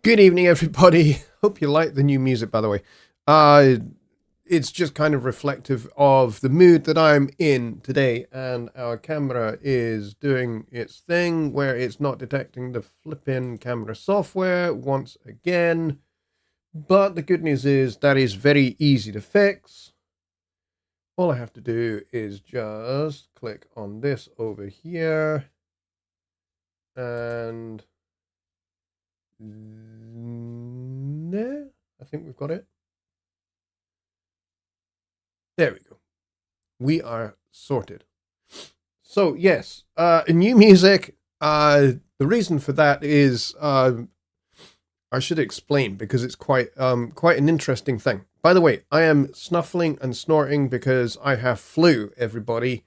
Good evening, everybody. Hope you like the new music, by the way. Uh, it's just kind of reflective of the mood that I'm in today, and our camera is doing its thing where it's not detecting the flipping camera software once again. But the good news is that is very easy to fix. All I have to do is just click on this over here, and there, I think we've got it. There we go. We are sorted. So yes, new music. The reason for that is I should explain because it's quite an interesting thing. By the way, I am snuffling and snorting because I have flu. Everybody,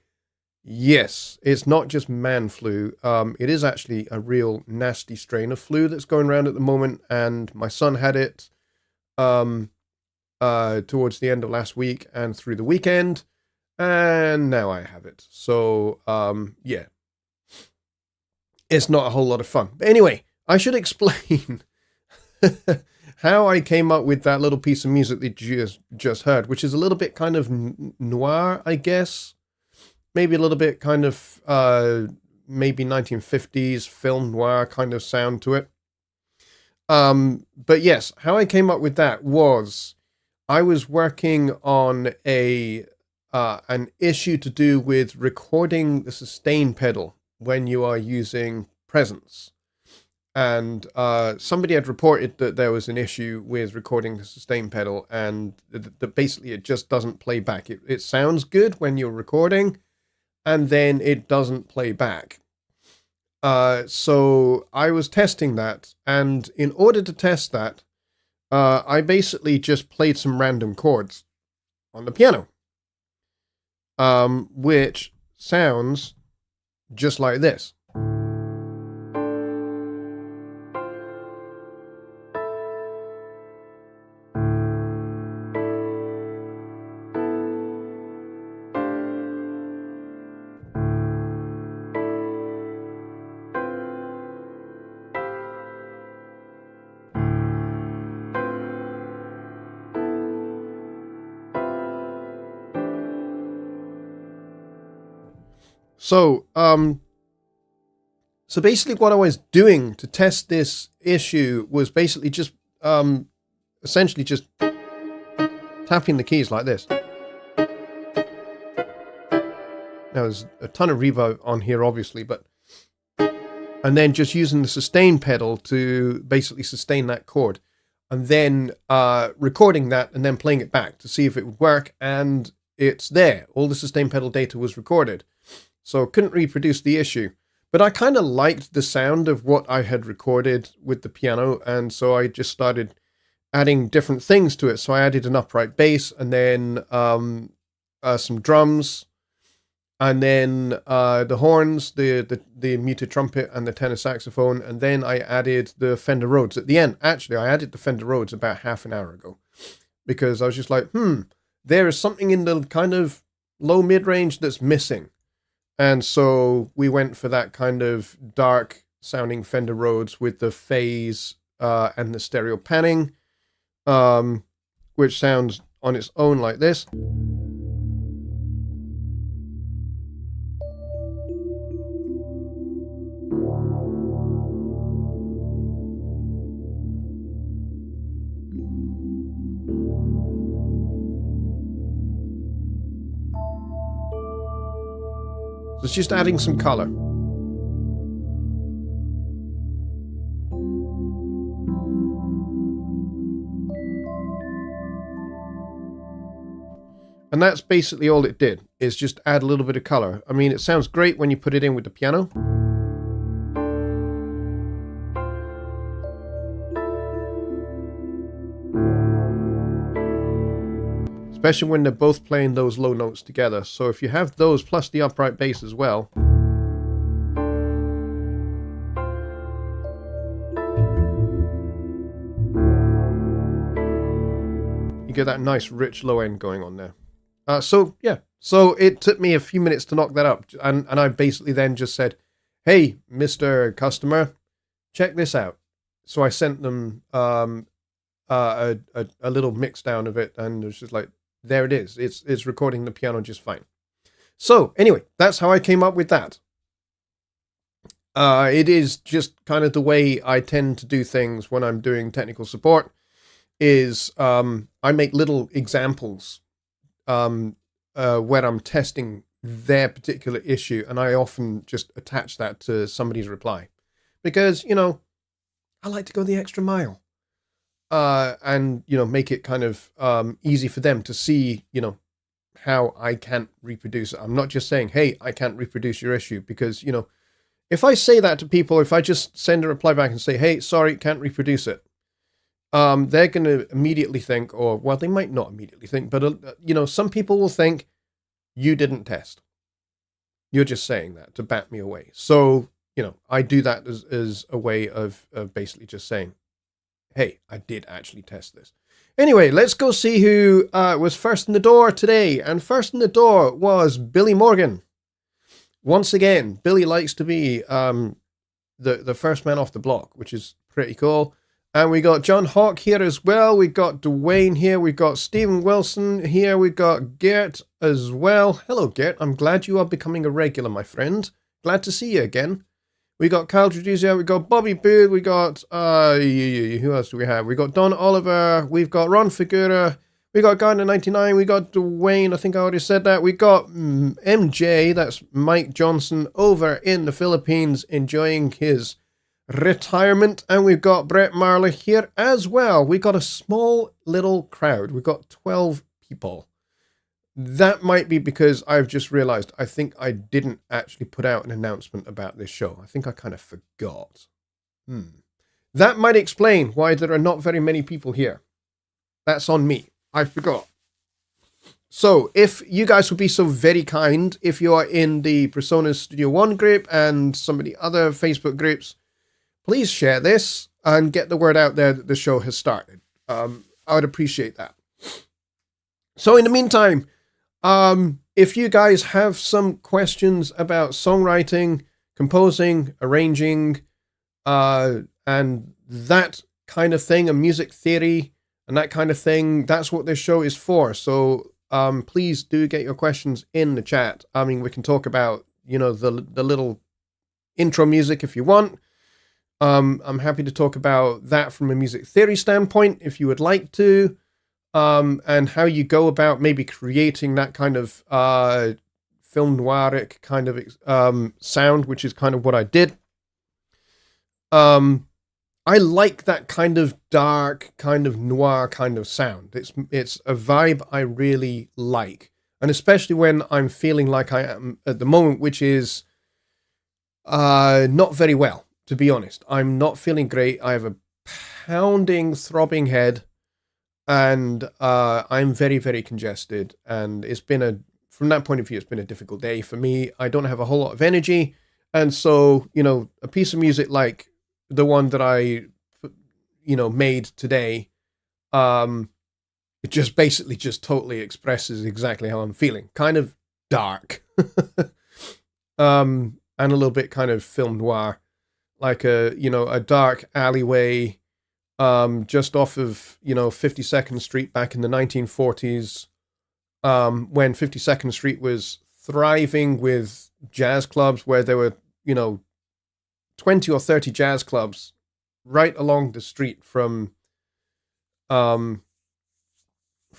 yes, it's not just man flu. It is actually a real nasty strain of flu that's going around at the moment, and my son had it towards the end of last week and through the weekend, and now I have it. So yeah, it's not a whole lot of fun. But anyway, I should explain how I came up with that little piece of music that you just heard, which is a little bit kind of noir, I guess. Maybe a little bit kind of maybe 1950s film noir kind of sound to it. But yes, how I came up with that was I was working on an issue to do with recording the sustain pedal when you are using presence. And somebody had reported that there was an issue with recording the sustain pedal, and that basically it just doesn't play back. It sounds good when you're recording, and then it doesn't play back. So I was testing that, and in order to test that, I basically just played some random chords on the piano, which sounds just like this. So, so basically what I was doing to test this issue was basically just, essentially just tapping the keys like this. Now there's a ton of reverb on here, obviously, but, and then just using the sustain pedal to basically sustain that chord, and then recording that and then playing it back to see if it would work, and it's there. All the sustain pedal data was recorded. So couldn't reproduce the issue. But I kind of liked the sound of what I had recorded with the piano, and so I just started adding different things to it. So I added an upright bass, and then some drums, and then the horns, the muted trumpet, and the tenor saxophone, and then I added the Fender Rhodes at the end. Actually, I added the Fender Rhodes about half an hour ago, because I was just like, there is something in the kind of low mid-range that's missing. And so we went for that kind of dark sounding Fender Rhodes with the phase and the stereo panning, which sounds on its own like this. So it's just adding some color. And that's basically all it did, is just add a little bit of color. I mean, it sounds great when you put it in with the piano. Especially when they're both playing those low notes together. So if you have those plus the upright bass as well, you get that nice rich low end going on there. So yeah, so it took me a few minutes to knock that up, and I basically then just said, hey, Mr. Customer, check this out. so I sent them a little mix down of it, and it was just like, there it is. It's recording the piano just fine. So anyway, that's how I came up with that. It is just kind of the way I tend to do things when I'm doing technical support. Is I make little examples when I'm testing their particular issue, and I often just attach that to somebody's reply, because I like to go the extra mile, and make it kind of easy for them to see how I can't reproduce it. I'm not just saying, hey, I can't reproduce your issue, because if I say that to people, if I just send a reply back and say, hey, sorry, can't reproduce it, they're going to immediately think, or, well, they might not immediately think, but, some people will think you didn't test. You're just saying that to bat me away. So, I do that as a way of basically just saying, hey, I did actually test this. Anyway, let's go see who was first in the door today. And first in the door was Billy Morgan. Once again, Billy likes to be the first man off the block, which is pretty cool. And we got John Hawk here as well. We got Dwayne here. We got Stephen Wilson here. We got Gert as well. Hello, Gert. I'm glad you are becoming a regular, my friend. Glad to see you again. We got Kyle Truduzio. We got Bobby Booth. We got, who else do we have? We got Don Oliver. We've got Ron Figura. We got Gardner99. We got Dwayne. I think I already said that. We got MJ. That's Mike Johnson over in the Philippines enjoying his retirement. And we've got Brett Marley here as well. We got a small little crowd. We've got 12 people. That might be because I've just realized I think I didn't actually put out an announcement about this show. I think I kind of forgot. That might explain why there are not very many people here. That's on me. I forgot. So if you guys would be so very kind, if you are in the Personas Studio One group and some of the other Facebook groups, please share this and get the word out there that the show has started. I would appreciate that. So in the meantime, if you guys have some questions about songwriting, composing, arranging, and that kind of thing, and music theory, and that kind of thing, that's what this show is for. So please do get your questions in the chat. I mean, we can talk about, the little intro music if you want. I'm happy to talk about that from a music theory standpoint if you would like to. And how you go about maybe creating that kind of film noiric kind of sound, which is kind of what I did. I like that kind of dark, kind of noir kind of sound. It's a vibe I really like, and especially when I'm feeling like I am at the moment, which is not very well, to be honest. I'm not feeling great. I have a pounding, throbbing head. And I'm very, very congested, and from that point of view, it's been a difficult day for me. I don't have a whole lot of energy, and so, a piece of music like the one that I, made today, it just basically just totally expresses exactly how I'm feeling. Kind of dark, and a little bit kind of film noir, like a dark alleyway, just off of 52nd Street back in the 1940s, when 52nd Street was thriving with jazz clubs, where there were 20 or 30 jazz clubs right along the street from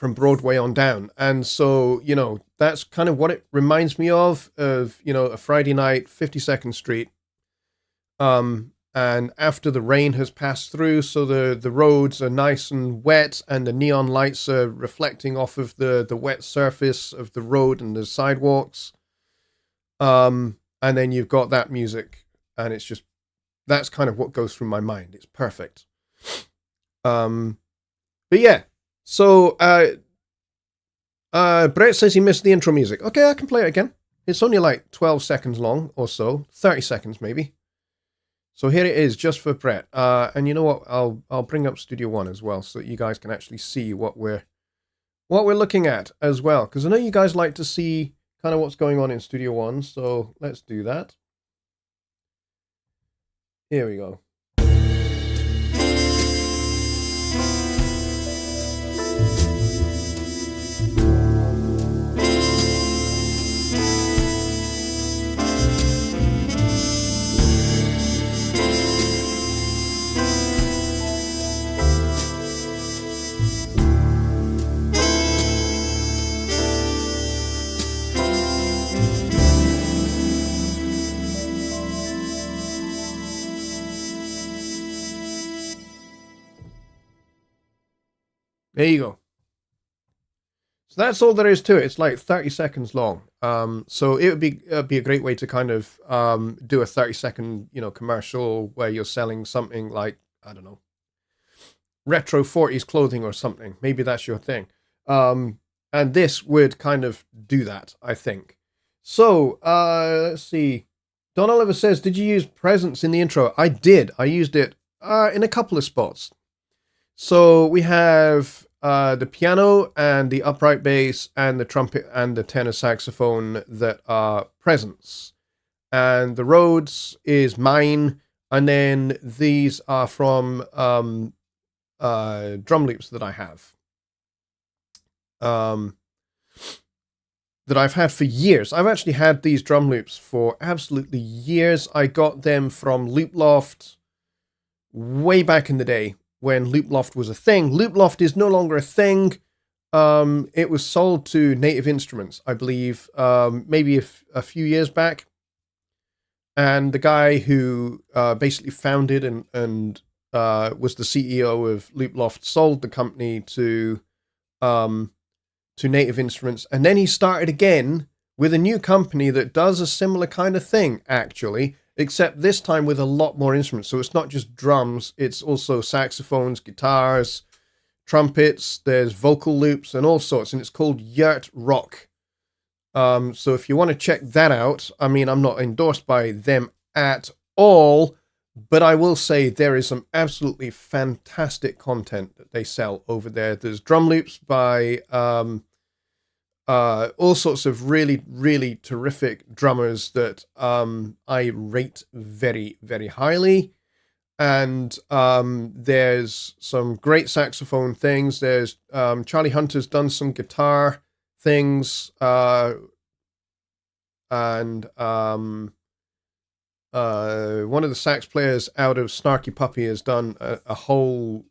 Broadway on down. And so that's kind of what it reminds me of a Friday night, 52nd Street, and after the rain has passed through, so the roads are nice and wet, and the neon lights are reflecting off of the wet surface of the road and the sidewalks. And then you've got that music, and it's just, that's kind of what goes through my mind. It's perfect. But yeah, so Brett says he missed the intro music. Okay, I can play it again. It's only like 12 seconds long or so, 30 seconds maybe. So here it is, just for Brett. And you know what? I'll bring up Studio One as well, so that you guys can actually see what we're looking at as well. Because I know you guys like to see kind of what's going on in Studio One. So let's do that. Here we go. There you go. So that's all there is to it. It's like 30 seconds long. So it'd be a great way to kind of do a 30-second, commercial where you're selling something like, I don't know, retro 40s clothing or something. Maybe that's your thing. And this would kind of do that, I think. So let's see. Don Oliver says, did you use presence in the intro? I did. I used it in a couple of spots. So we have the piano and the upright bass and the trumpet and the tenor saxophone that are presents. And the Rhodes is mine. And then these are from drum loops that I have. That I've had for years. I've actually had these drum loops for absolutely years. I got them from Looploft way back in the day when Looploft was a thing. Looploft is no longer a thing. It was sold to Native Instruments, I believe, maybe a few years back. And the guy who basically founded and was the CEO of Looploft sold the company to Native Instruments, and then he started again with a new company that does a similar kind of thing, actually, except this time with a lot more instruments. So it's not just drums, it's also saxophones, guitars, trumpets, there's vocal loops and all sorts, and it's called Yurt Rock. So if you want to check that out, I mean, I'm not endorsed by them at all, but I will say there is some absolutely fantastic content that they sell over there. There's drum loops by all sorts of really, really terrific drummers that I rate very, very highly. And there's some great saxophone things. There's Charlie Hunter's done some guitar things. And one of the sax players out of Snarky Puppy has done a whole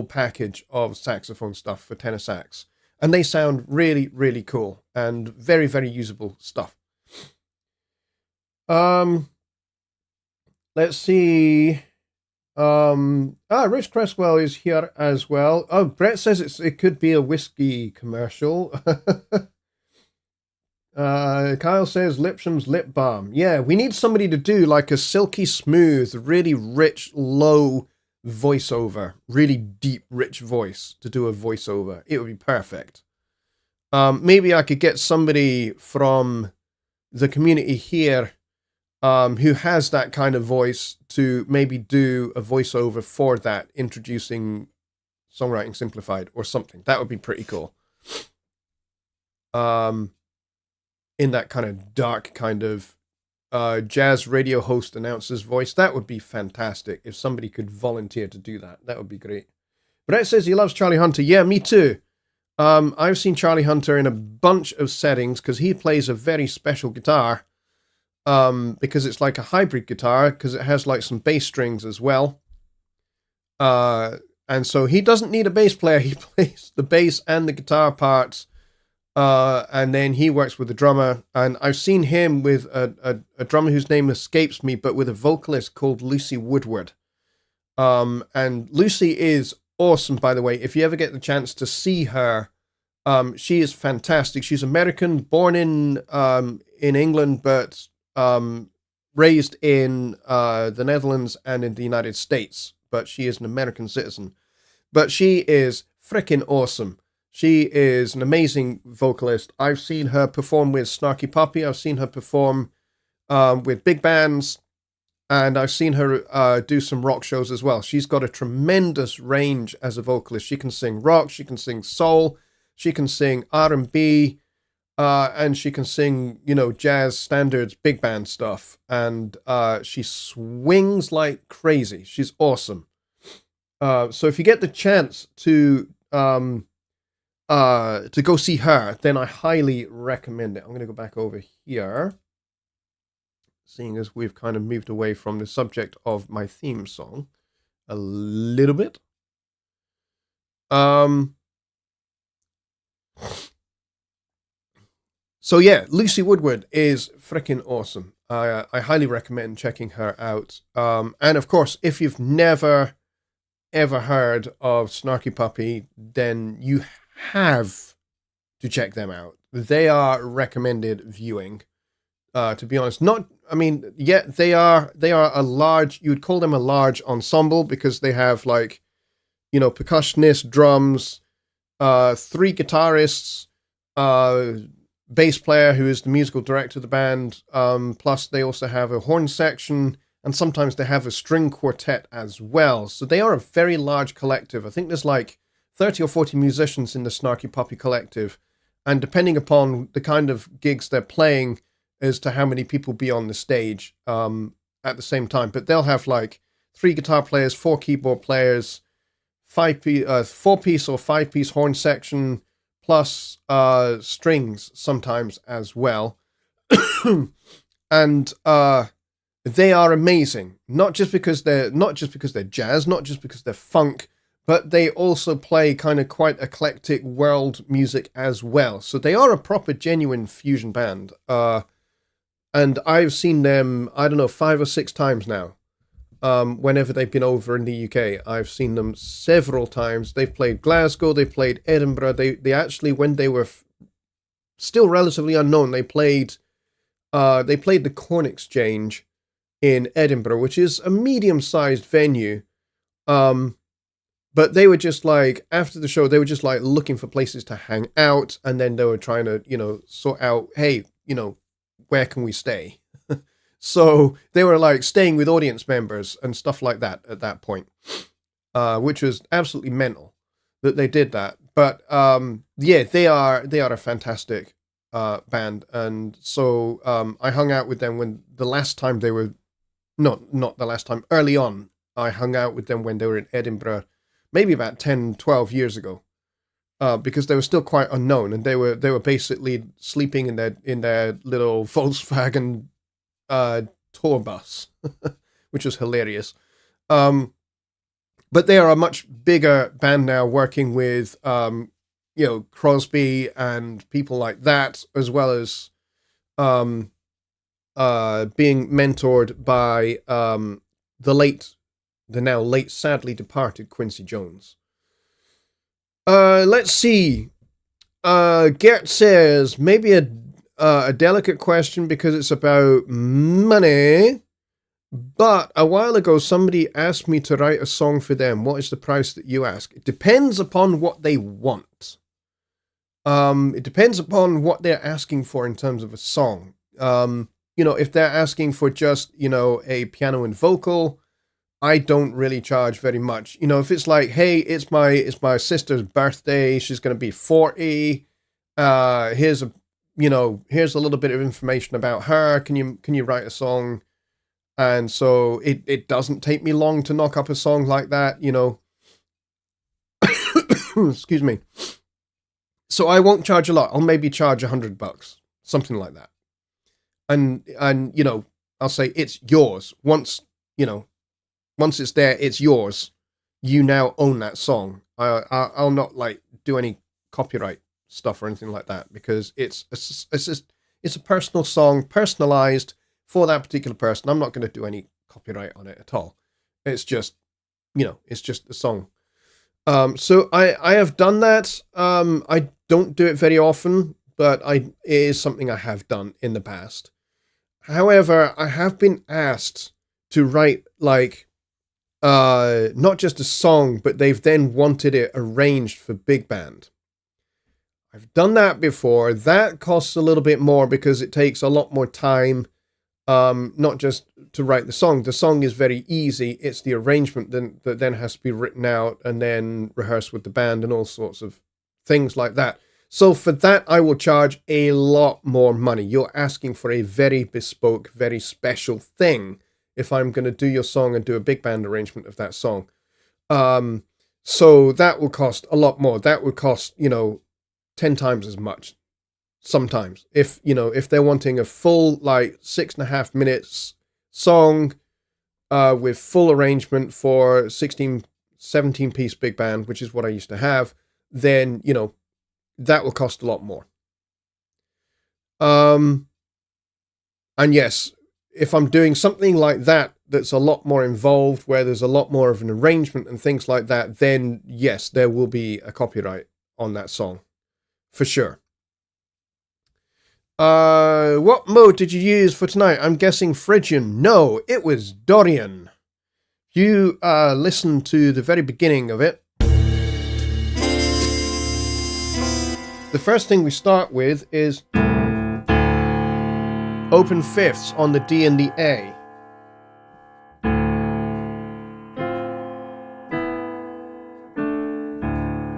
package of saxophone stuff for tenor sax, and they sound really, really cool and very, very usable stuff. Let's see. Rich Cresswell is here as well. Oh, Brett says it could be a whiskey commercial. Kyle says Lipsham's lip balm. Yeah, we need somebody to do like a silky smooth, really rich, low voiceover, really deep, rich voice to do a voiceover. It would be perfect. Maybe I could get somebody from the community here who has that kind of voice to maybe do a voiceover for that, introducing Songwriting Simplified or something. That would be pretty cool. In that kind of dark kind of jazz radio host announcer's voice. That would be fantastic if somebody could volunteer to do that. That would be great. Brett says he loves Charlie Hunter. Yeah, me too. I've seen Charlie Hunter in a bunch of settings because he plays a very special guitar because it's like a hybrid guitar because it has like some bass strings as well. And so he doesn't need a bass player. He plays the bass and the guitar parts. And then he works with the drummer, and I've seen him with a drummer whose name escapes me, but with a vocalist called Lucy Woodward. And Lucy is awesome, by the way. If you ever get the chance to see her, she is fantastic. She's American, born in England, but raised in the Netherlands and in the United States. But she is an American citizen. But she is freaking awesome. She is an amazing vocalist. I've seen her perform with Snarky Puppy. I've seen her perform with big bands. And I've seen her do some rock shows as well. She's got a tremendous range as a vocalist. She can sing rock. She can sing soul. She can sing R&B. And she can sing, jazz standards, big band stuff. And she swings like crazy. She's awesome. So if you get the chance to go see her, then I highly recommend it. I'm going to go back over here, seeing as we've kind of moved away from the subject of my theme song a little bit. So yeah, Lucy Woodward is freaking awesome. I highly recommend checking her out. And of course, if you've never ever heard of Snarky Puppy, then you have to check them out. They are recommended viewing. To be honest, they are a large. You would call them a large ensemble because they have like, percussionist, drums, 3 guitarists, bass player who is the musical director of the band. Plus, they also have a horn section, and sometimes they have a string quartet as well. So they are a very large collective. I think there's like 30 or 40 musicians in the Snarky Puppy collective, and depending upon the kind of gigs they're playing as to how many people be on the stage at the same time. But they'll have like 3 guitar players, 4 keyboard players, 4-piece or 5-piece horn section, plus strings sometimes as well. And they are amazing, not just because they're jazz, not just because they're funk, but they also play kind of quite eclectic world music as well. So they are a proper genuine fusion band. And I've seen them, I don't know, 5 or 6 times now. Whenever they've been over in the UK, I've seen them several times. They've played Glasgow, they played Edinburgh. They actually, when they were still relatively unknown, they played the Corn Exchange in Edinburgh, which is a medium-sized venue. But they were just like, after the show, they were just like looking for places to hang out, and then they were trying to, sort out, hey, where can we stay? So they were like staying with audience members and stuff like that at that point, which was absolutely mental that they did that. But they are a fantastic band, and so I hung out with them when the last time they were, not the last time, early on. I hung out with them when they were in Edinburgh, maybe about 10, 12 years ago, because they were still quite unknown, and they were basically sleeping in their little Volkswagen tour bus, which was hilarious. But they are a much bigger band now, working with Crosby and people like that, as well as being mentored by the now late sadly departed Quincy Jones. Let's see. Gert says maybe a delicate question because it's about money, but a while ago somebody asked me to write a song for them. What is the price that you ask? It depends upon what they want. It depends upon what they're asking for in terms of a song. If they're asking for just, a piano and vocal, I don't really charge very much. If it's like, hey, it's my sister's birthday, she's going to be 40, here's a little bit of information about her. Can you write a song? And so it doesn't take me long to knock up a song like that, Excuse me. So I won't charge a lot. I'll maybe charge $100, something like that. And I'll say it's yours. Once it's there, it's yours. You now own that song. I'll not like do any copyright stuff or anything like that, because it's a personal song, personalized for that particular person. I'm not going to do any copyright on it at all. It's just the song. So I have done that. I don't do it very often, but it is something I have done in the past. However, I have been asked to write like not just a song, but they've then wanted it arranged for big band. I've done that before. That costs a little bit more because it takes a lot more time, not just to write the song. The song is very easy. It's the arrangement that then has to be written out and then rehearsed with the band and all sorts of things like that. So for that, I will charge a lot more money. You're asking for a very bespoke, very special thing if I'm going to do your song and do a big band arrangement of that song. So that will cost a lot more. That would cost, 10 times as much sometimes. If they're wanting a full, 6.5 minutes song with full arrangement for 16, 17-piece big band, which is what I used to have, then, that will cost a lot more. And yes, if I'm doing something like that, that's a lot more involved, where there's a lot more of an arrangement and things like that, then yes, there will be a copyright on that song, for sure. What mode did you use for tonight? I'm guessing Phrygian. No, it was Dorian. You listen to the very beginning of it. The first thing we start with is open fifths on the D and the A.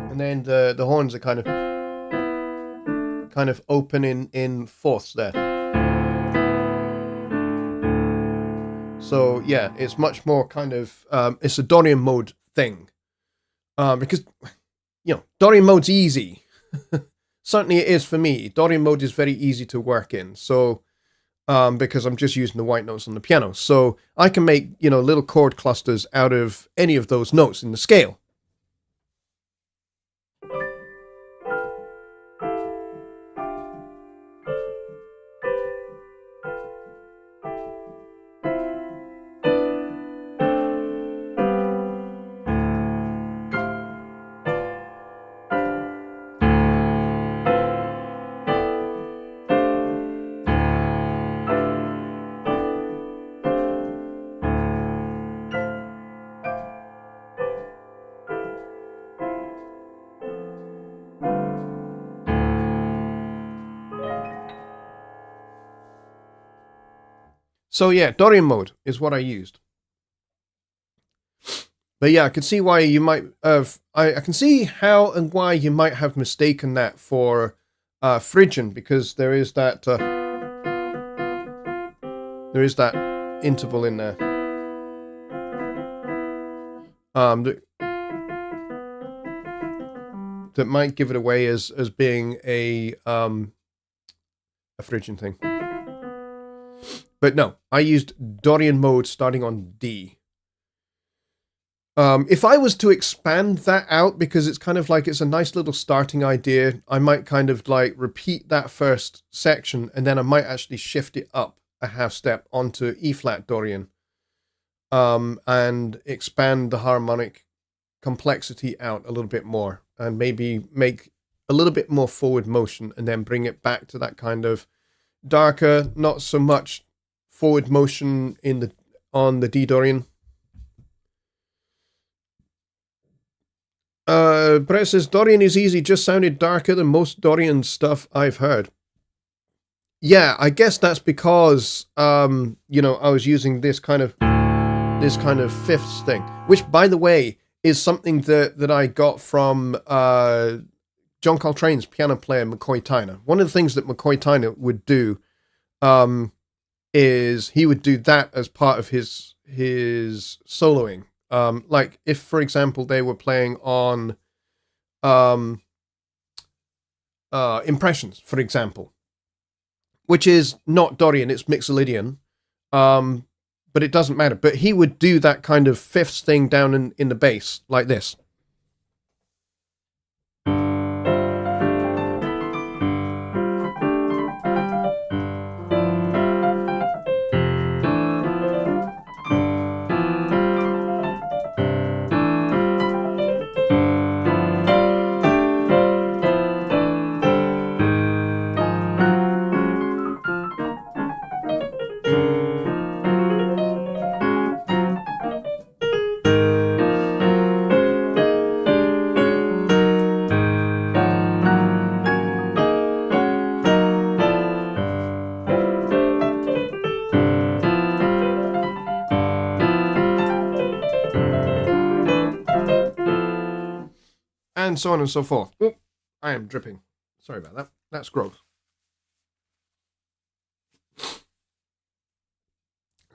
And then the horns are kind of open in fourths there. So yeah, it's much more kind of it's a Dorian mode thing, because Dorian mode's easy. Certainly it is for me. Dorian mode is very easy to work in. So because I'm just using the white notes on the piano, so I can make little chord clusters out of any of those notes in the scale. So yeah, Dorian mode is what I used. But yeah, I can see why you might have. I can see how and why you might have mistaken that for Phrygian, because there is that interval in there. That might give it away as being a Phrygian thing. But no, I used Dorian mode starting on D. If I was to expand that out, because it's kind of like it's a nice little starting idea, I might kind of like repeat that first section, and then I might actually shift it up a half step onto E flat Dorian, and expand the harmonic complexity out a little bit more, and maybe make a little bit more forward motion, and then bring it back to that kind of darker, not so much forward motion on the D Dorian. Brett says Dorian is easy, just sounded darker than most Dorian stuff I've heard. Yeah, I guess that's because I was using this kind of fifths thing, which, by the way, is something that I got from John Coltrane's piano player McCoy Tyner. One of the things that McCoy Tyner would do is he would do that as part of his soloing. Like if, for example, they were playing on Impressions, for example, which is not Dorian, it's Mixolydian, but it doesn't matter. But he would do that kind of fifths thing down in the bass, like this. And so on and so forth. Oop, I am dripping. Sorry about that. That's gross.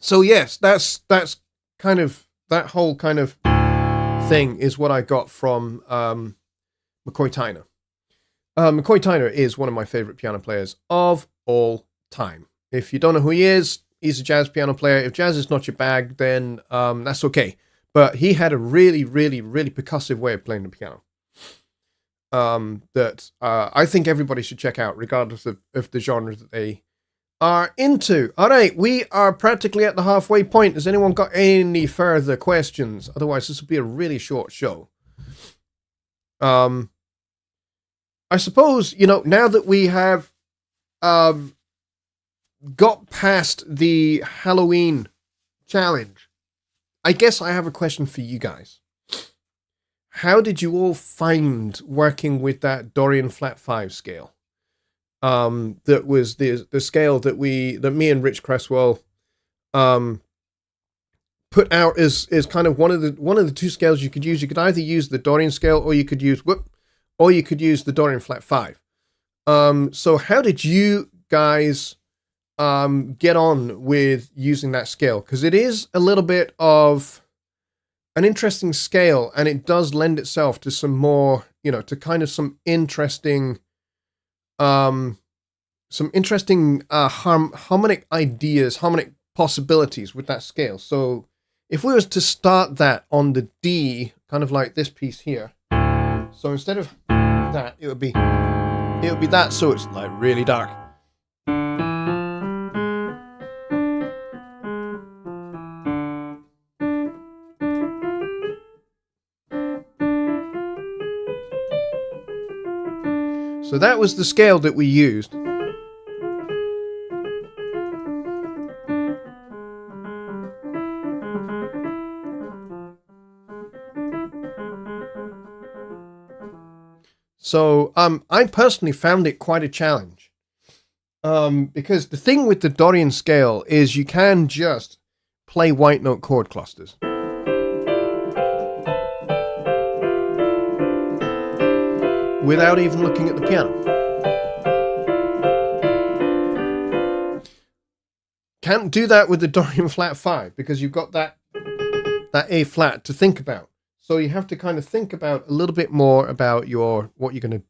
So yes, that's kind of, that whole kind of thing is what I got from McCoy Tyner. McCoy Tyner is one of my favorite piano players of all time. If you don't know who he is, he's a jazz piano player. If jazz is not your bag, then that's okay. But he had a really, really, really percussive way of playing the piano. That I think everybody should check out, regardless of the genre that they are into. All right, we are practically at the halfway point. Has anyone got any further questions? Otherwise, this will be a really short show. I suppose, now that we have got past the Halloween challenge, I guess I have a question for you guys. How did you all find working with that Dorian flat 5 scale? That was the scale that me and Rich Cresswell put out as kind of one of the two scales you could use. You could either use the Dorian scale, or you could use the Dorian flat 5. So how did you guys get on with using that scale? Because it is a little bit of an interesting scale, and it does lend itself to some more, to kind of some interesting harmonic ideas, harmonic possibilities with that scale. So if we was to start that on the D, kind of like this piece here, so instead of that, it would be that, so it's like really dark. So that was the scale that we used. So I personally found it quite a challenge. Because the thing with the Dorian scale is you can just play white note chord clusters. Without even looking at the piano. Can't do that with the Dorian flat 5 because you've got that A flat to think about. So you have to kind of think about a little bit more about what you're going to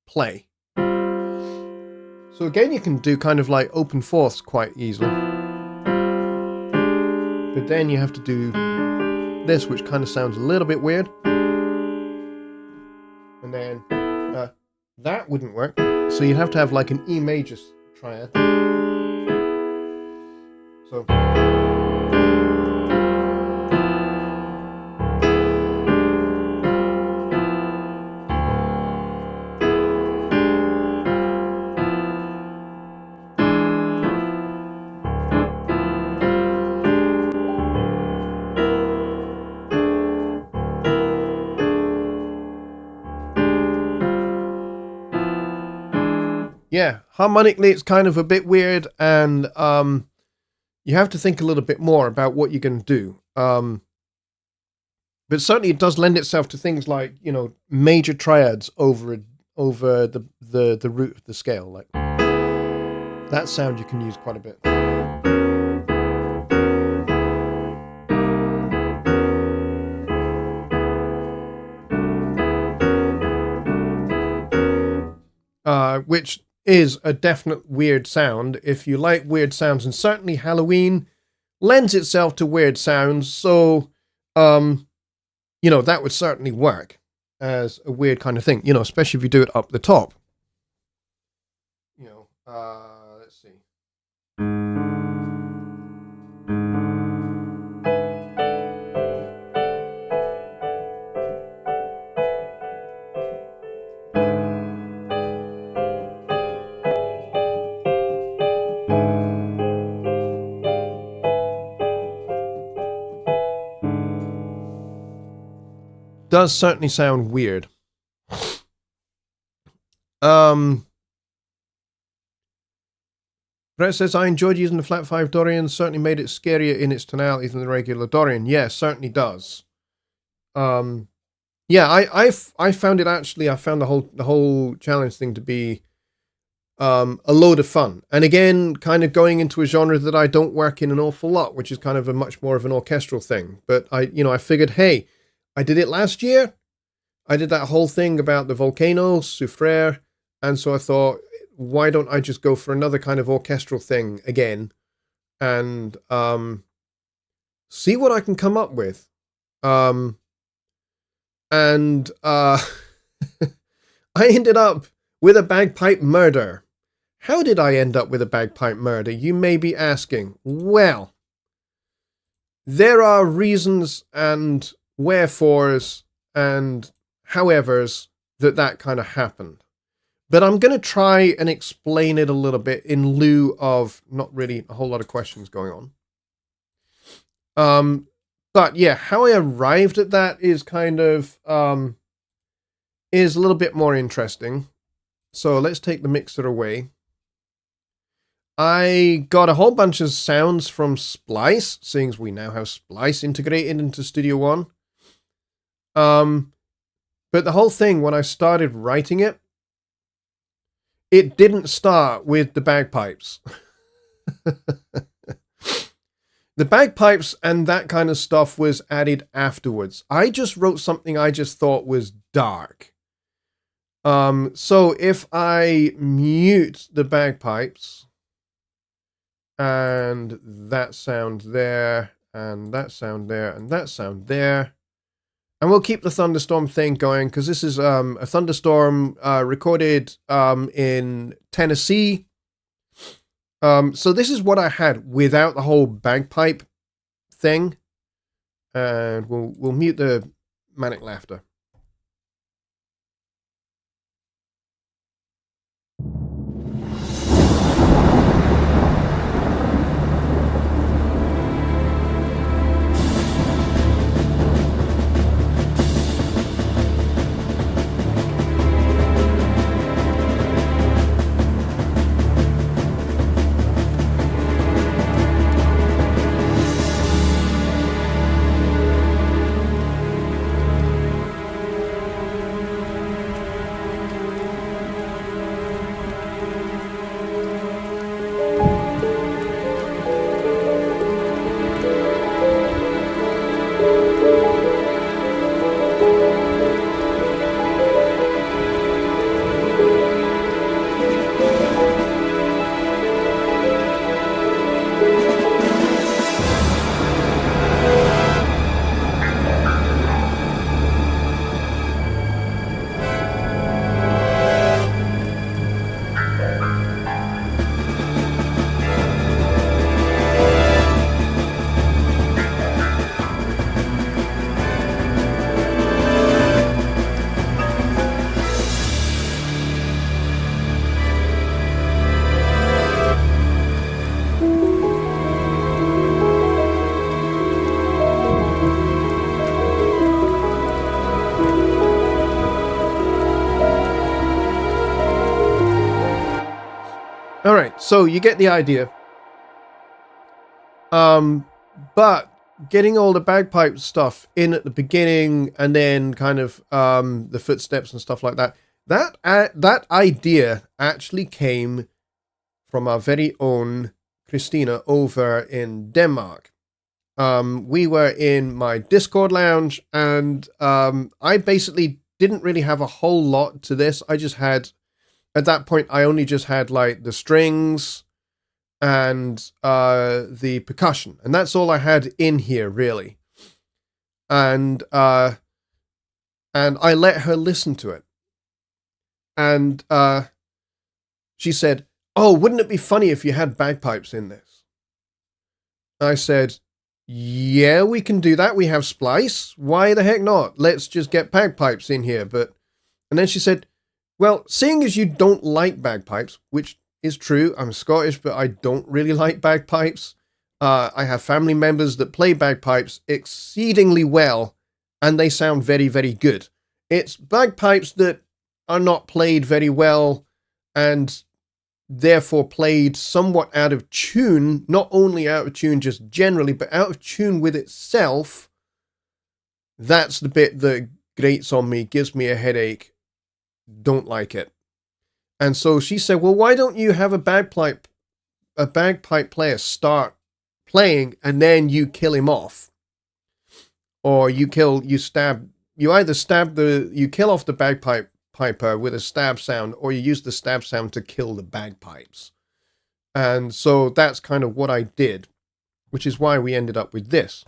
play. So again, you can do kind of like open fourths quite easily. But then you have to do this, which kind of sounds a little bit weird. And then that wouldn't work. So you'd have to have like an E major triad. So. Yeah, harmonically it's kind of a bit weird, and you have to think a little bit more about what you're going to do. But certainly it does lend itself to things like, major triads over the root of the scale. Like that sound you can use quite a bit. Which is a definite weird sound if you like weird sounds, and certainly Halloween lends itself to weird sounds, so that would certainly work as a weird kind of thing, especially if you do it up the top. Let's see. Does certainly sound weird. Brett says, I enjoyed using the flat 5 Dorian, certainly made it scarier in its tonality than the regular Dorian. Yeah, certainly does. I found it actually, I found the whole challenge thing to be a load of fun. And again, kind of going into a genre that I don't work in an awful lot, which is kind of a much more of an orchestral thing. But I figured, hey, I did it last year. I did that whole thing about the volcano, souffleur, and so I thought, why don't I just go for another kind of orchestral thing again and see what I can come up with. I ended up with a bagpipe murder. how did I end up with a bagpipe murder, you may be asking? Well, there are reasons and wherefores and howevers that kind of happened. But I'm going to try and explain it a little bit in lieu of not really a whole lot of questions going on. But yeah, how I arrived at that is kind of, is a little bit more interesting. So let's take the mixer away. I got a whole bunch of sounds from Splice, seeing as we now have Splice integrated into Studio One. But the whole thing, when I started writing it, it didn't start with the bagpipes. The bagpipes and that kind of stuff was added afterwards. I just wrote something I just thought was dark. So if I mute the bagpipes, and that sound there, and that sound there, and that sound there, and we'll keep the thunderstorm thing going, because this is a thunderstorm recorded in Tennessee. So this is what I had without the whole bagpipe thing. And we'll mute the manic laughter. All right, so you get the idea. But getting all the bagpipe stuff in at the beginning, and then kind of the footsteps and stuff like that. That idea actually came from our very own Christina over in Denmark. We were in my Discord lounge, and I basically didn't really have a whole lot to this. I just had, at that point, I only just had like the strings and the percussion, and that's all I had in here, really. And I let her listen to it, and she said, "Oh, wouldn't it be funny if you had bagpipes in this?" I said, "Yeah, we can do that. We have Splice. Why the heck not? Let's just get bagpipes in here." And then she said, "Well, seeing as you don't like bagpipes," which is true, I'm Scottish, but I don't really like bagpipes. I have family members that play bagpipes exceedingly well, and they sound very, very good. It's bagpipes that are not played very well, and therefore played somewhat out of tune, not only out of tune just generally, but out of tune with itself. That's the bit that grates on me, gives me a headache, don't like it. And so she said, "Well, why don't you have a bagpipe player start playing, and then you kill him off, or you kill off the bagpiper with a stab sound, or you use the stab sound to kill the bagpipes." And so that's kind of what I did, which is why we ended up with this.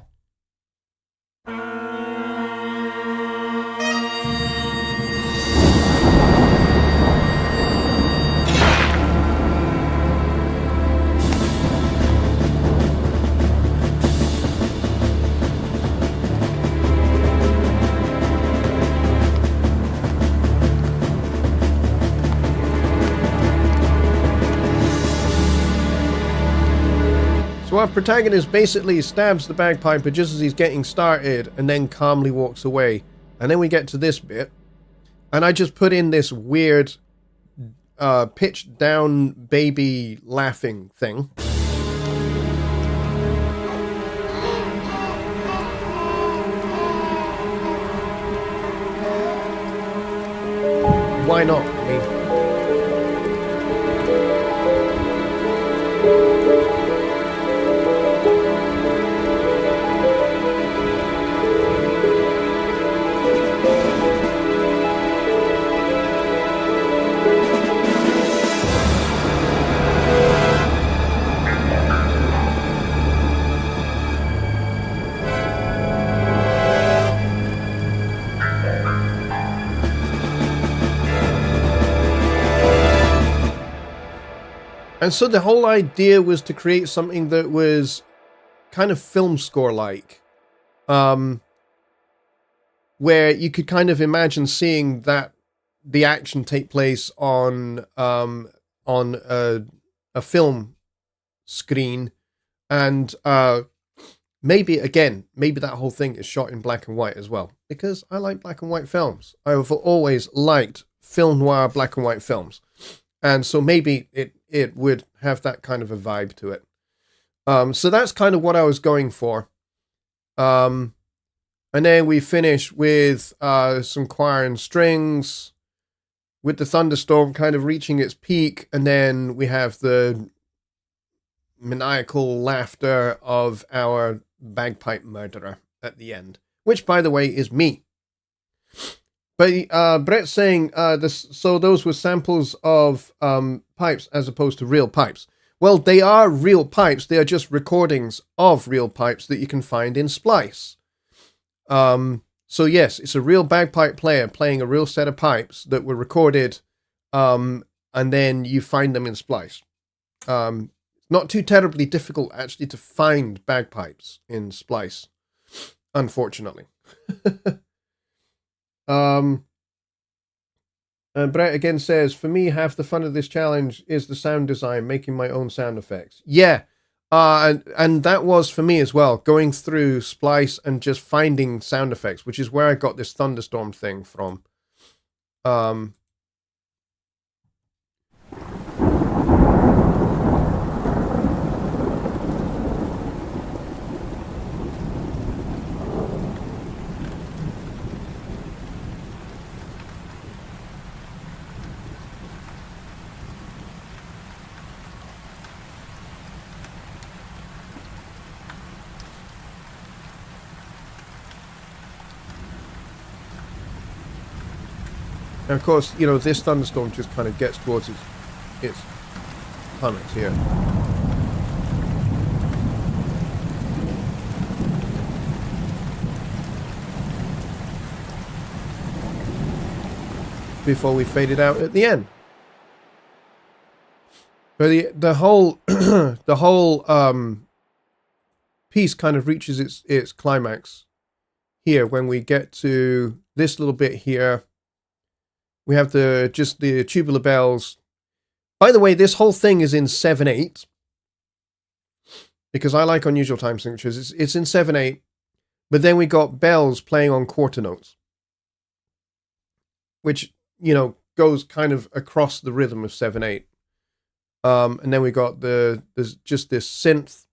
So our protagonist basically stabs the bagpiper just as he's getting started and then calmly walks away. And then we get to this bit. And I just put in this weird pitched down baby laughing thing. Why not? I mean, and so the whole idea was to create something that was kind of film score-like, where you could kind of imagine seeing that the action take place on a film screen, and maybe that whole thing is shot in black and white as well, because I like black and white films. I've always liked film noir black and white films, and so maybe it would have that kind of a vibe to it. So that's kind of what I was going for. And then we finish with some choir and strings, with the thunderstorm kind of reaching its peak, and then we have the maniacal laughter of our bagpipe murderer at the end, which, by the way, is me. But Brett's saying so those were samples of pipes as opposed to real pipes. Well, they are real pipes. They are just recordings of real pipes that you can find in Splice. So yes, it's a real bagpipe player playing a real set of pipes that were recorded, and then you find them in Splice. Not too terribly difficult, actually, to find bagpipes in Splice, unfortunately. And Brett again says, for me, half the fun of this challenge is the sound design, making my own sound effects. Yeah, and that was for me as well, going through Splice and just finding sound effects, which is where I got this thunderstorm thing from. And of course, you know, this thunderstorm just kind of gets towards its climax here. Before we fade it out at the end. But the whole the whole piece kind of reaches its climax here when we get to this little bit here. We have just the tubular bells. By the way, this whole thing is in 7/8 because I like unusual time signatures. It's in 7/8, but then we got bells playing on quarter notes, which, you know, goes kind of across the rhythm of 7/8. And then we got there's just this synth,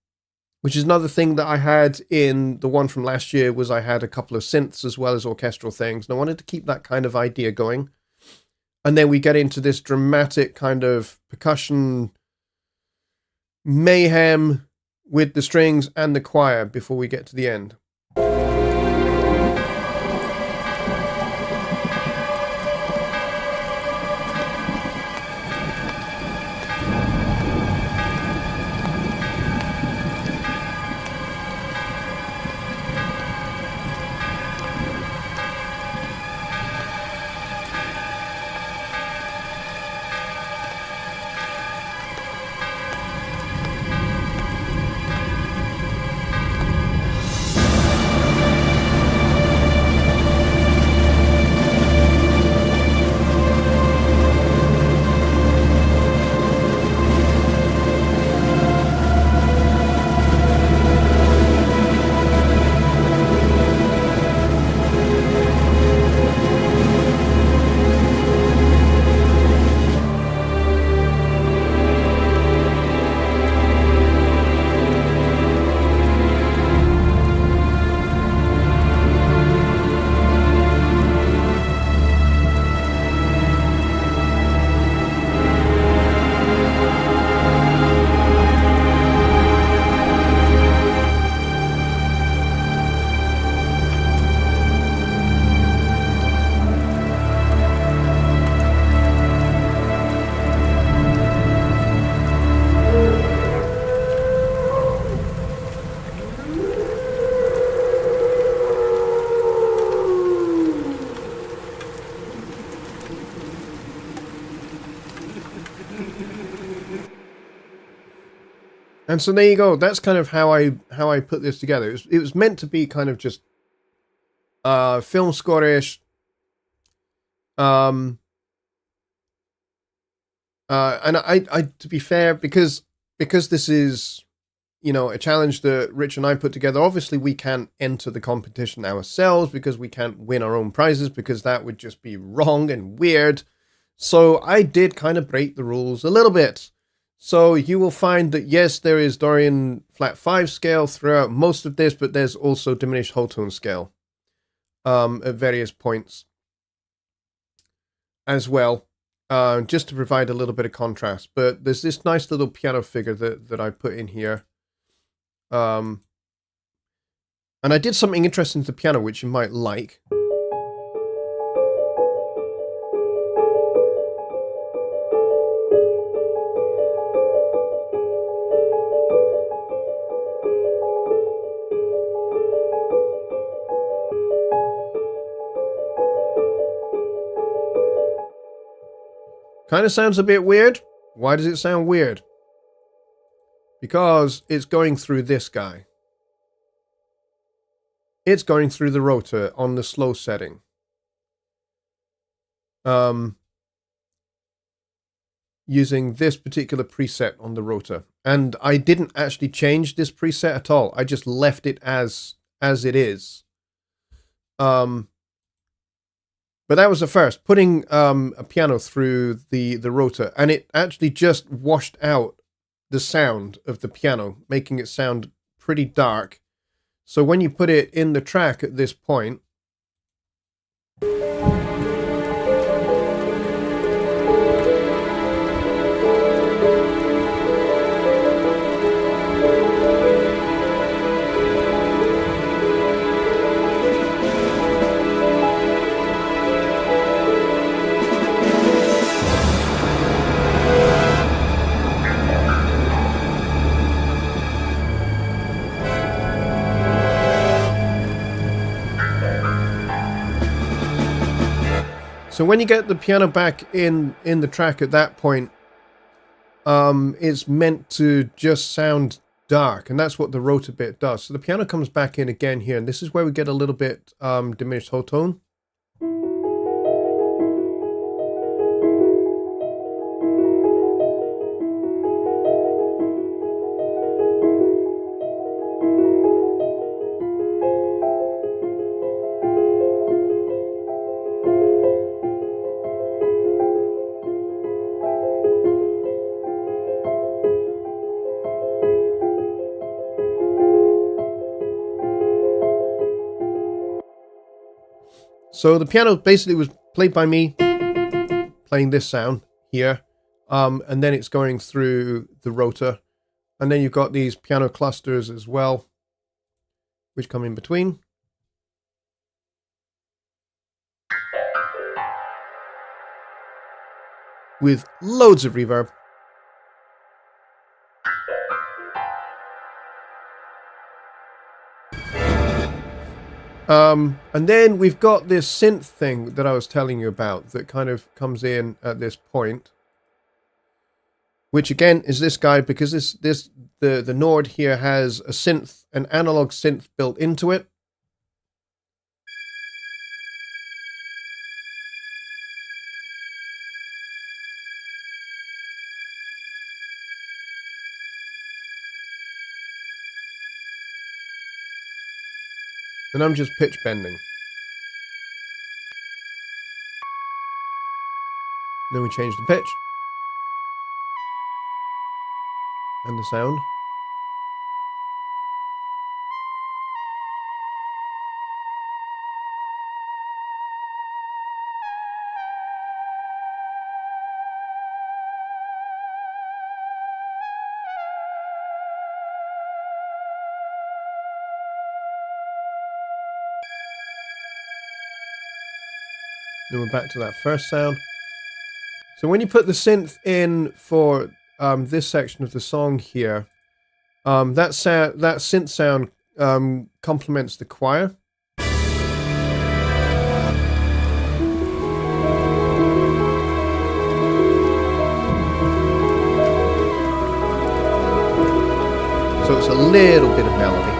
which is another thing that I had in the one from last year. Was I had a couple of synths as well as orchestral things, and I wanted to keep that kind of idea going. And then we get into this dramatic kind of percussion mayhem with the strings and the choir before we get to the end. And so there you go. That's kind of how I put this together. It was meant to be kind of just film score-ish. And I to be fair, because this is, you know, a challenge that Rich and I put together, obviously we can't enter the competition ourselves because we can't win our own prizes, because that would just be wrong and weird. So I did kind of break the rules a little bit. So you will find that, yes, there is Dorian flat 5 scale throughout most of this, but there's also diminished whole tone scale at various points as well, just to provide a little bit of contrast. But there's this nice little piano figure that I put in here. And I did something interesting to the piano, which you might like. Kind of sounds a bit weird. Why does it sound weird? Because it's going through this guy. It's going through the rotor on the slow setting. Using this particular preset on the rotor. And I didn't actually change this preset at all. I just left it as it is. But that was the first, putting a piano through the rotor, and it actually just washed out the sound of the piano, making it sound pretty dark. So when you put it in the track at this point, so when you get the piano back in the track at that point, it's meant to just sound dark, and that's what the rotor bit does. So the piano comes back in again here, and this is where we get a little bit diminished whole tone. So the piano basically was played by me, playing this sound here, and then it's going through the rotor, and then you've got these piano clusters as well, which come in between. With loads of reverb. And then we've got this synth thing that I was telling you about that kind of comes in at this point, which again is this guy, because the Nord here has a synth, an analog synth built into it. And I'm just pitch bending. Then we change the pitch. And the sound. Then we're back to that first sound. So when you put the synth in for this section of the song here, that synth sound complements the choir. it's a little bit of melody.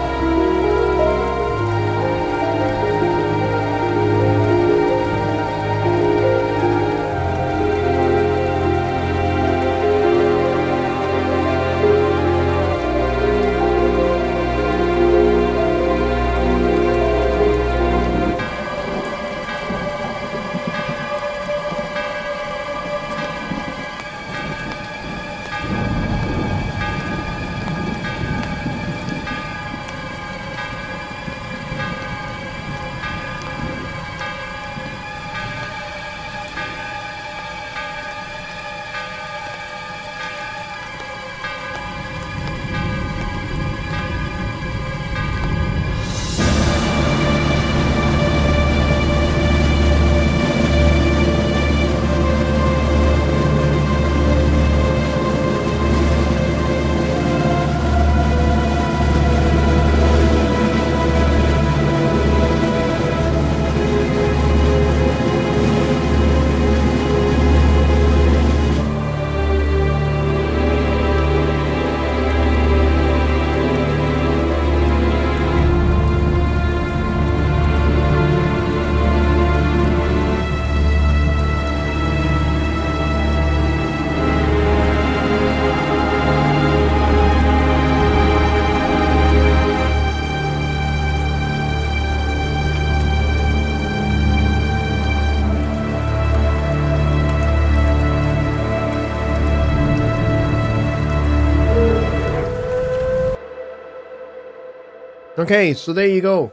Okay, so there you go.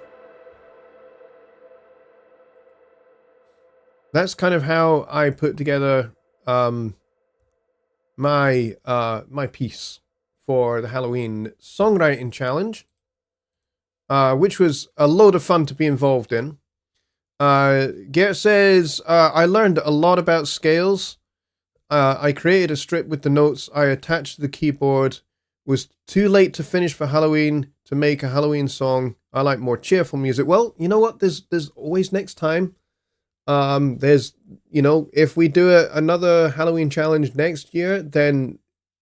That's kind of how I put together my piece for the Halloween Songwriting Challenge, which was a load of fun to be involved in. Gert says, I learned a lot about scales. I created a strip with the notes I attached to the keyboard. Was too late to finish for Halloween to make a Halloween song. I like more cheerful music. Well, you know what? There's always next time. There's, if we do another Halloween challenge next year, then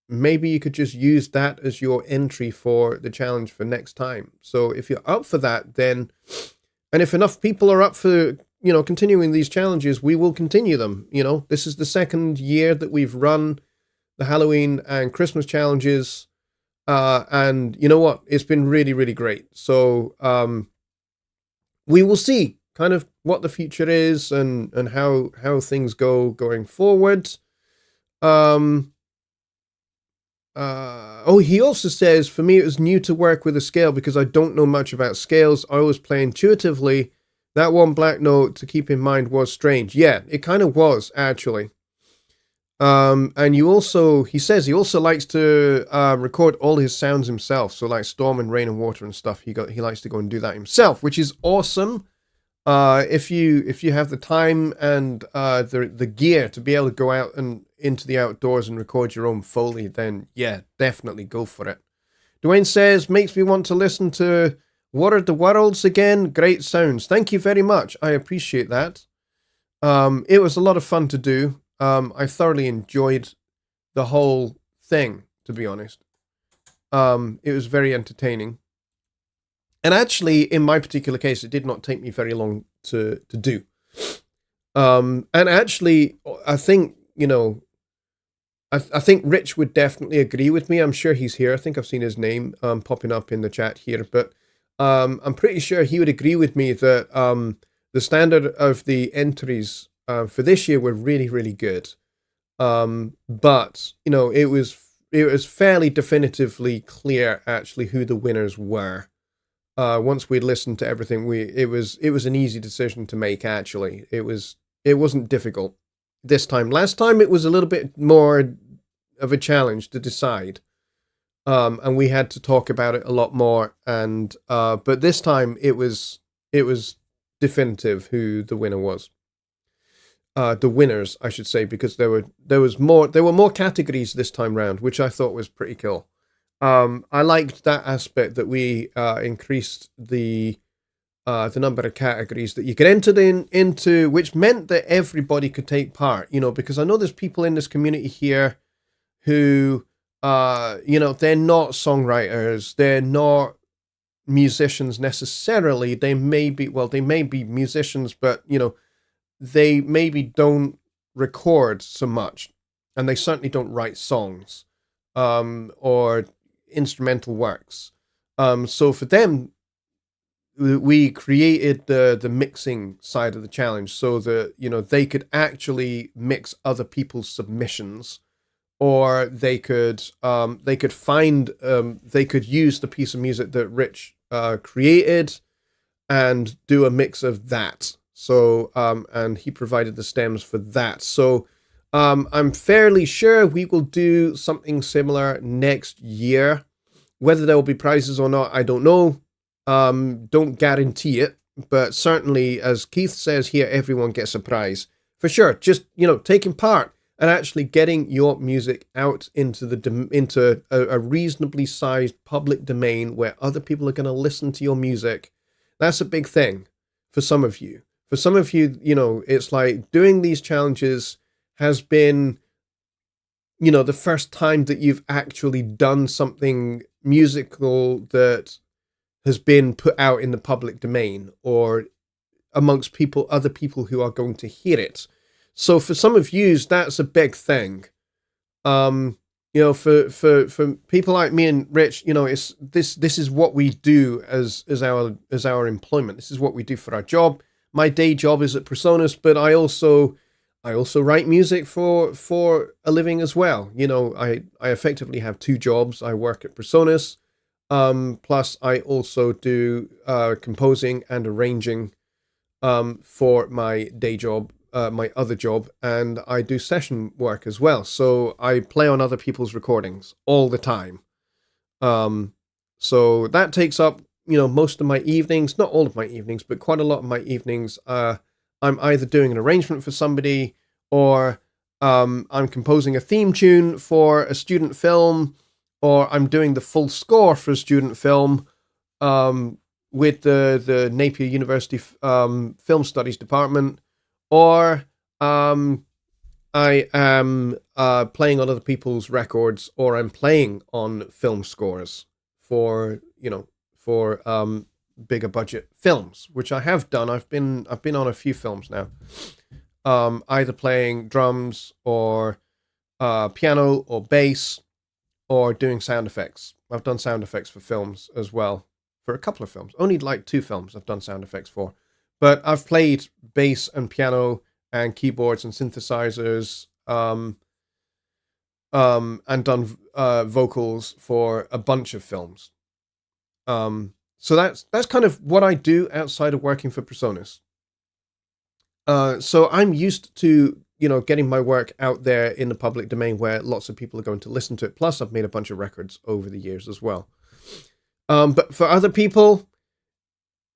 maybe you could just use that as your entry for the challenge for next time. So if you're up for that, then, and if enough people are up for, continuing these challenges, we will continue them. This is the second year that we've run the Halloween and Christmas challenges. And you know what? It's been really, really great. So, we will see kind of what the future is and how things go going forward. He also says, for me, it was new to work with a scale because I don't know much about scales. I always play intuitively. That one black note to keep in mind was strange. Yeah, it kind of was, actually. And he says he also likes to record all his sounds himself. So like storm and rain and water and stuff, he likes to go and do that himself, which is awesome. If you have the time and the gear to be able to go out and into the outdoors and record your own Foley, then yeah, definitely go for it. Dwayne says, makes me want to listen to What Are the Worlds again. Great sounds. Thank you very much. I appreciate that. It was a lot of fun to do. I thoroughly enjoyed the whole thing, to be honest. It was very entertaining. And actually, in my particular case, it did not take me very long to do. And actually, I think, I think Rich would definitely agree with me. I'm sure he's here. I think I've seen his name popping up in the chat here. But I'm pretty sure he would agree with me that the standard of the entries for this year were really, really good. But, it was fairly definitively clear, actually, who the winners were. Once we'd listened to everything, it was an easy decision to make, actually. It wasn't difficult this time. Last time it was a little bit more of a challenge to decide. And we had to talk about it a lot more, but this time it was definitive who the winner was. The winners, I should say, because there were more categories this time round, which I thought was pretty cool. I liked that aspect that we increased the number of categories that you could enter into, which meant that everybody could take part, because I know there's people in this community here who they're not songwriters, they're not musicians necessarily. They may be musicians, but they maybe don't record so much, and they certainly don't write songs, or instrumental works. So for them, we created the mixing side of the challenge so that they could actually mix other people's submissions, or they could find they could use the piece of music that Rich created and do a mix of that. So and he provided the stems for that. So I'm fairly sure we will do something similar next year. Whether there will be prizes or not, I don't know. Don't guarantee it, but certainly, as Keith says here, everyone gets a prize for sure. Just taking part and actually getting your music out into a reasonably sized public domain where other people are going to listen to your music. That's a big thing for some of you. For some of you, it's like doing these challenges has been, the first time that you've actually done something musical that has been put out in the public domain or amongst other people who are going to hear it. So for some of you, that's a big thing. For people like me and Rich, it's this is what we do as our employment. This is what we do for our job. My day job is at Presonus, but I also write music for a living as well. I effectively have two jobs. I work at Presonus, plus I also do composing and arranging for my day job, my other job, and I do session work as well. So I play on other people's recordings all the time. So that takes up, most of my evenings, not all of my evenings, but quite a lot of my evenings. I'm either doing an arrangement for somebody, or I'm composing a theme tune for a student film, or I'm doing the full score for a student film with the Napier University Film Studies Department, or I am playing on other people's records, or I'm playing on film scores for bigger budget films, which I have done. I've been on a few films now, either playing drums or piano or bass, or doing sound effects. I've done sound effects for films as well, for a couple of films. Only like 2 films I've done sound effects for. But I've played bass and piano and keyboards and synthesizers, and done vocals for a bunch of films. So that's kind of what I do outside of working for Presonus. So I'm used to, getting my work out there in the public domain where lots of people are going to listen to it. Plus, I've made a bunch of records over the years as well. But for other people,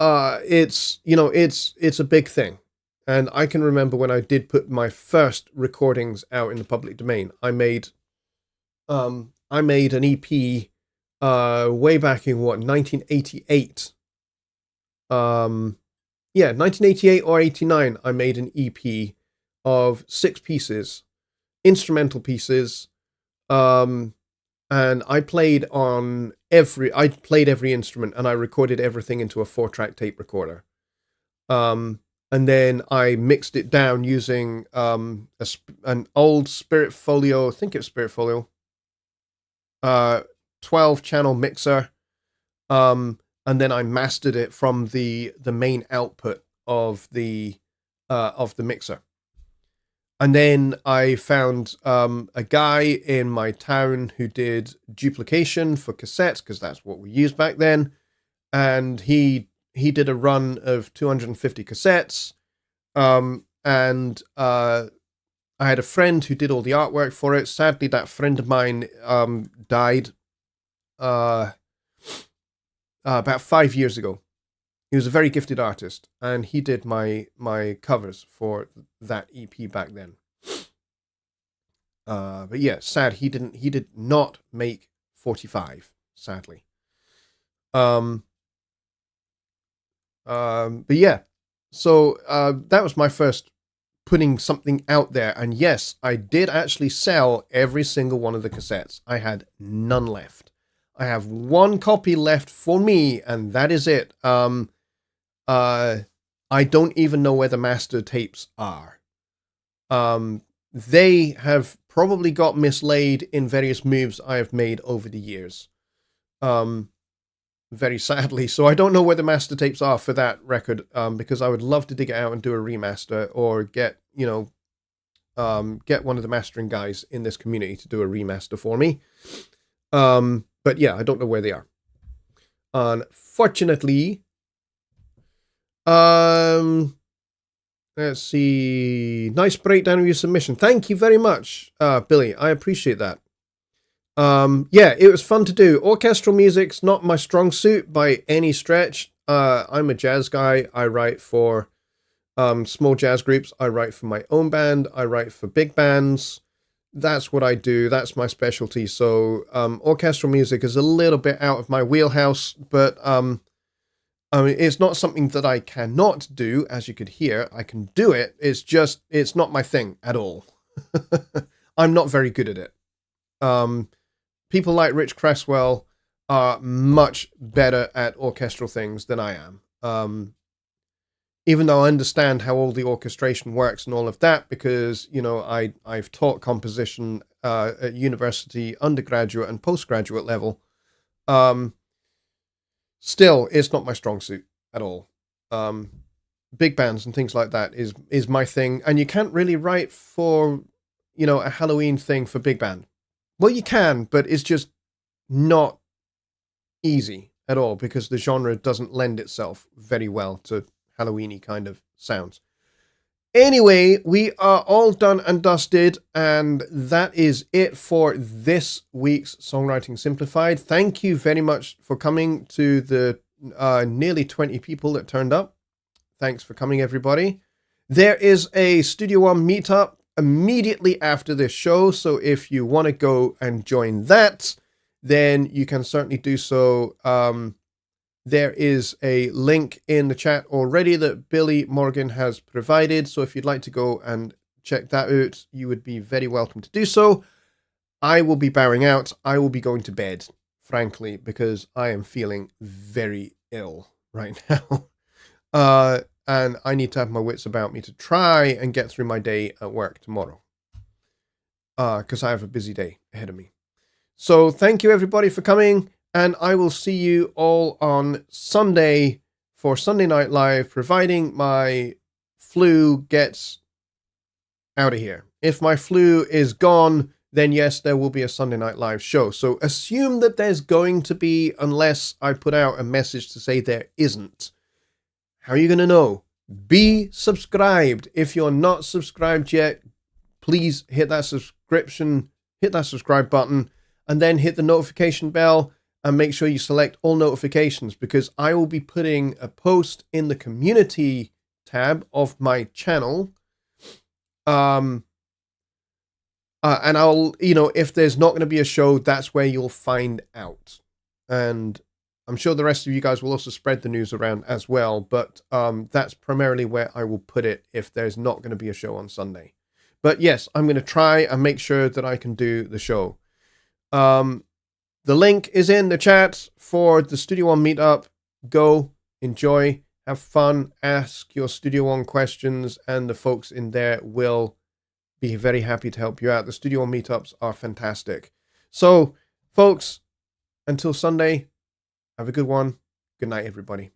it's a big thing. And I can remember when I did put my first recordings out in the public domain, I made an EP way back in 1988. 1988 or 89, I made an EP of 6 pieces, instrumental pieces, and I played every instrument, and I recorded everything into a 4-track tape recorder. And then I mixed it down using an old Spirit Folio, I think it was Spirit Folio, 12-channel mixer, and then I mastered it from the main output of the mixer. And then I found a guy in my town who did duplication for cassettes, because that's what we used back then. And he did a run of 250 cassettes. And I had a friend who did all the artwork for it. Sadly, that friend of mine died about 5 years ago. He was a very gifted artist, and he did my covers for that EP back then. But yeah, sad he did not make 45, sadly. But yeah, so that was my first putting something out there. And yes, I did actually sell every single one of the cassettes. I had none left. I have one copy left for me, and that is it. I don't even know where the master tapes are. They have probably got mislaid in various moves I have made over the years. Very sadly. So I don't know where the master tapes are for that record, because I would love to dig it out and do a remaster, or get one of the mastering guys in this community to do a remaster for me. But yeah, I don't know where they are. Unfortunately, let's see. Nice breakdown of your submission. Thank you very much, Billy. I appreciate that. Yeah, it was fun to do. Orchestral music's not my strong suit by any stretch. I'm a jazz guy. I write for small jazz groups. I write for my own band. I write for big bands. That's what I do. That's my specialty. So orchestral music is a little bit out of my wheelhouse, but I mean, it's not something that I cannot do. As you could hear, I can do it. It's just, it's not my thing at all. I'm not very good at it. People like Rich Cresswell are much better at orchestral things than I am. Even though I understand how all the orchestration works and all of that, because, I've taught composition at university, undergraduate and postgraduate level. Still, it's not my strong suit at all. Big bands and things like that is my thing. And you can't really write for, a Halloween thing for big band. Well, you can, but it's just not easy at all, because the genre doesn't lend itself very well to Halloween-y kind of sounds. Anyway, we are all done and dusted, and that is it for this week's Songwriting Simplified. Thank you very much for coming, to the nearly 20 people that turned up. Thanks for coming, everybody. There is a Studio One meetup immediately after this show, so if you want to go and join that, then you can certainly do so. There is a link in the chat already that Billy Morgan has provided, so if you'd like to go and check that out, you would be very welcome to do so. I will be bowing out. I will be going to bed, frankly, because I am feeling very ill right now. And I need to have my wits about me to try and get through my day at work tomorrow. Because I have a busy day ahead of me. So thank you, everybody, for coming. And I will see you all on Sunday for Sunday Night Live, providing my flu gets out of here. If my flu is gone, then yes, there will be a Sunday Night Live show. So assume that there's going to be, unless I put out a message to say there isn't. How are you going to know? Be subscribed. If you're not subscribed yet, please hit that subscribe button, and then hit the notification bell, and make sure you select all notifications, because I will be putting a post in the community tab of my channel. And I'll, if there's not going to be a show, that's where you'll find out. And I'm sure the rest of you guys will also spread the news around as well, but that's primarily where I will put it if there's not going to be a show on Sunday. But yes, I'm going to try and make sure that I can do the show. The link is in the chat for the Studio One meetup. Go, enjoy, have fun, ask your Studio One questions, and the folks in there will be very happy to help you out. The Studio One meetups are fantastic. So, folks, until Sunday, have a good one. Good night, everybody.